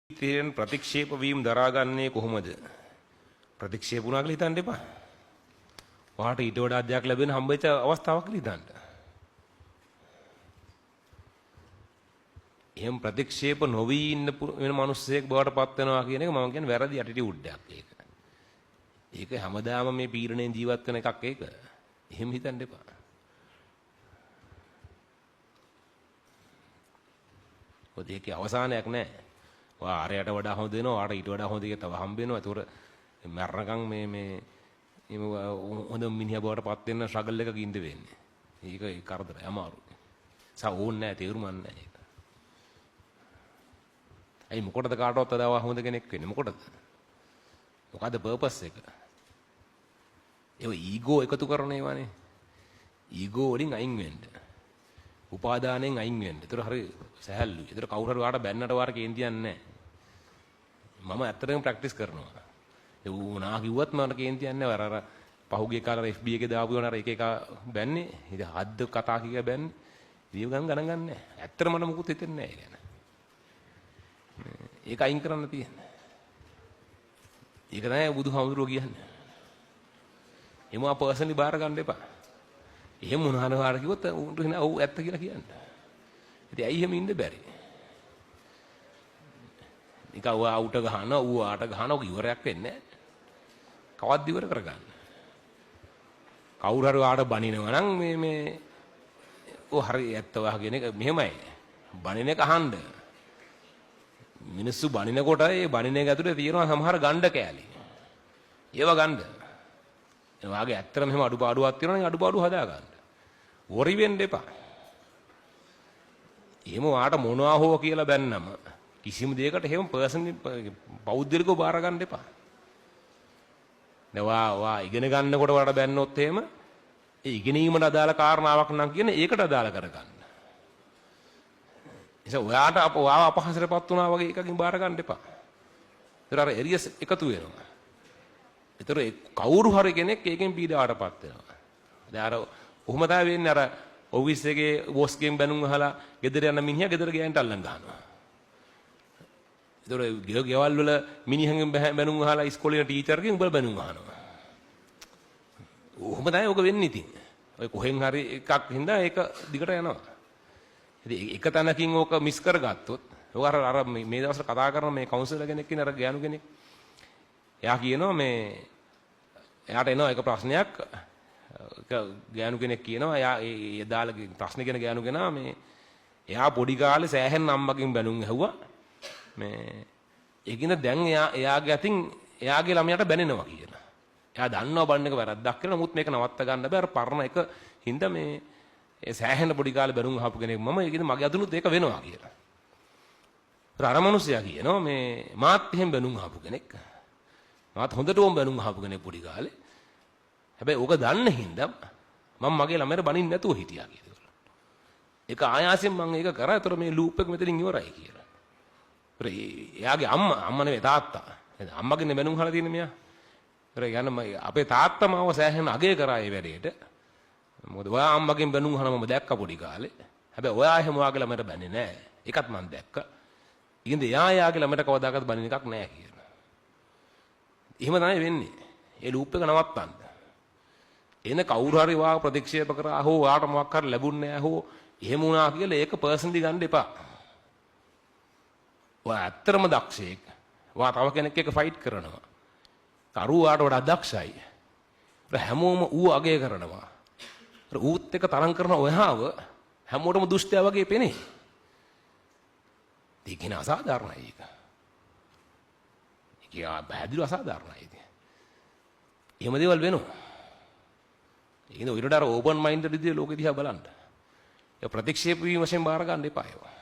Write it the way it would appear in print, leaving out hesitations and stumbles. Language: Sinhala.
තේරෙන ප්‍රතික්ෂේප වීම දරාගන්නේ කොහොමද? ප්‍රතික්ෂේප වුණා කියලා හිතන්න එපා. ඔයාට ඊට වඩා අධ්‍යක් ලැබෙන හම්බෙච්ච අවස්ථාවක් කියලා හිතන්න. එහෙම ප්‍රතික්ෂේප නොවි ඉන්න වෙන මිනිස්සෙක් බවට පත් වෙනවා කියන එක මම කියන්නේ වැරදි ඇටිටියුඩ් එකක් ඒක. ඒක හැමදාම මේ පීඩණයෙන් ජීවත් වෙන එකක් ඒක. එහෙම හිතන්න එපා. ඔය දෙකේ අවසානයක් නැහැ. ඔයා ආරයට වඩා හොඳ වෙනවා, ආට ඊට වඩා හොඳ එක තව හම්බ වෙනවා. ඒතොර මරණකම් මේ හොඳ මිනිහා බවට පත් වෙන්න ස්ට්‍රගල් එකක ඉඳ වෙන්නේ. ඒක කරදරයි, අමාරුයි. ඕනේ නැහැ, තේරුමක් නැහැ ඒක. අයි මොකටද කාටවත් අදාව හොඳ කෙනෙක් වෙන්නේ? මොකටද? මොකද්ද පර්පස් එක? ඒ ඊගෝ එකතු කරන ඒවානේ. ඊගෝ වලින් අයින් වෙන්න. උපාදානයෙන් අයින් වෙන්න. ඒතර හරි සහැල්ලුයි. ඒතර කවුරු හරි වාට බැන්නට වාර කේන්තියක් නැහැ. මම ඇත්තටම ප්‍රැක්ටිස් කරනවා. ඒ වුණා කිව්වත් මට කේන්තියක් නැහැ. අර පහුගිය කාලේ FB එකේ දාපු යන අර එක එක බැන්නේ. ඉතින් හද්ද කතා කිය බැන්නේ. ඉතින් ගණන් ගන්න නැහැ. ඇත්තට මට මුකුත් හිතෙන්නේ නැහැ ඒක. ඒක අයින් කරන්න තියෙන්නේ. ඒක තමයි බුදුහාමුදුරුවෝ කියන්නේ. එමුවා පර්සනලි බාර ගන්න එපා. එහෙම මොනවාන වාර කිව්වොත් උන්ට එන ඔව් ඇත්ත කියලා කියන්න. ඉතින් ඇයි එහෙම ඉන්න බැරි? නිකන් ඔය අවුට ගහන, ඌ ආට ගහන ඔක ඉවරයක් වෙන්නේ නැහැ. කවද්ද ඉවර කරගන්න? කවුරු හරි ආට බනිනවා නම් මේ ඔය හරි ඇත්ත වහගෙන එක මෙහෙමයි. බනින එක අහන්න. මිනිස්සු බනිනකොට ඒ බනින එක ඇතුලේ තියෙනවා සමහර ගණ්ඩ කෑලි. ඒව ගන්න. ඒ වාගේ ඇත්තටම මෙහෙම අඩුපාඩුවක් තියෙනවා නම් අඩුපාඩු හදා ගන්න. වොරි වෙන්න එපා. එහෙම වාට මොනවා හෝ කියලා බැන්නම කිසිම දෙයකට එහෙම පර්සනලි පෞද්ගලිකව බාර ගන්න එපා. වා ඉගෙන ගන්නකොට වාට බැන්නොත් එහෙම ඒ ඉගෙනීමට අදාළ කාරණාවක් නම් කියන ඒකට අදාළ කරගන්න. එසේ ඔයාට ඔයාව අපහසුතාවපත් වුණා වගේ එකකින් බාර ගන්න එපා. ඒතර අර එරියස් එකතු වෙනවා. ඒතර කවුරු හරි කෙනෙක් ඒකෙන් පීඩාවටපත් වෙනවා. දැන් අර කොහොම තමයි වෙන්නේ අර ඔෆිස් එකේ බොස් ගෙන් බැනුම් අහලා ගෙදර යන මිනිහා ගෙදර ගෑනට අල්ලන් ගන්නවා. ඒතර ගෙවල් වල මිනිහෙන් බැනුම් අහලා ඉස්කෝලේ ටීචර්ගෙන් උඹලා බැනුම් අහනවා. කොහොම තමයි ඔක වෙන්නේ ඉතින්. ඔය කොහෙන් හරි එකක් හින්දා ඒක දිගට යනවා. ඉතින් එක තැනකින් ඕක මිස් කරගත්තොත් ඔක අර මේ දවස්වල කතා කරන මේ කවුන්සලර් කෙනෙක් ඉන්න අර ගෑනු කෙනෙක්. එයා කියනවා මේ එයාට එනවා එක ප්‍රශ්නයක් ගෑනු කෙනෙක් කියනවා එයා දාලා ප්‍රශ්න කියන ගෑනු කෙනා මේ එයා පොඩි කාලේ සෑහෙන අම්මගෙන් බැනුම් ඇහුවා මේ ඒකින්ද දැන් එයාගේ අතින් එයාගේ ළමයාට බැනෙනවා කියලා. එයා දන්නවා බන්න එක වැරද්දක් කියලා. නමුත් මේක නවත්ත ගන්න බෑ. අර පරණ එක හින්දා මේ ඒ සෑහෙන පොඩි කාලේ බැනුම් අහපු කෙනෙක් මම ඒකින්ද මගේ අතුනුත් ඒක වෙනවා කියලා. අර මනුස්සයා කියනවා මේ මාත් එහෙම බැනුම් අහපු කෙනෙක්. මාත් හොඳටම බැනුම් අහපු කෙනෙක් පොඩි කාලේ. හැබැයි ඕක දන්න හින්දා මම මගේ ළමයට බනින්න නැතුව හිටියා කියලා. ඒක ආයාසයෙන් මම ඒක කරා. ඒතර මේ ලූප් එක මෙතනින් ඉවරයි කියලා. ඒතර එයාගේ අම්මා නෙවෙයි තාත්තා. අම්මගෙන් බැනුම් අහලා තියෙන මෙයා. ඒතර යන්න අපේ තාත්තා මාව සෑහෙන අගය කරා ඒ වැඩේට. මොකද ඔයා අම්මගෙන් බැනුම් අහන මම දැක්කා පොඩි කාලේ. හැබැයි ඔයා එහෙම වාගේ ළමයට බැන්නේ නැහැ. ඒකත් මම දැක්කා. ඉතින් එයාගේ ළමයට කවදාකවත් බනින එකක් නැහැ කියලා. එහෙම තමයි වෙන්නේ. ඒ ලූප් එක නවත්තන්න. එන කවුරු හරි වා ප්‍රතික්ෂේප කරා හෝ වාට මොකක් හරි ලැබුන්නේ නැහැ හෝ එහෙම වුණා කියලා ඒක පර්සනලි ගන්න එපා. ඔයා ඇත්තටම දක්ෂයෙක්. වා තව කෙනෙක් එක්ක ෆයිට් කරනවා. කරු වාට වඩා දක්ෂයි. හැමෝම ඌ අගය කරනවා. ඌත් එක්ක තරම් කරන ඔයාව හැමෝටම දුෂ්ටයා වගේ පෙනේ. ඒක නේ අසාධාරණයි ඒක. ඒක බහැදිලි අසාධාරණයි ඒක. එහෙම දේවල් වෙනවා. ඒකින්ද ඔයිලට අර ඕපන් මයින්ඩ්ඩ් විදිහේ ලෝකෙ දිහා බලන්න. ඒ ප්‍රතික්ෂේප වීම වශයෙන් බාර ගන්න එපා ඒවා.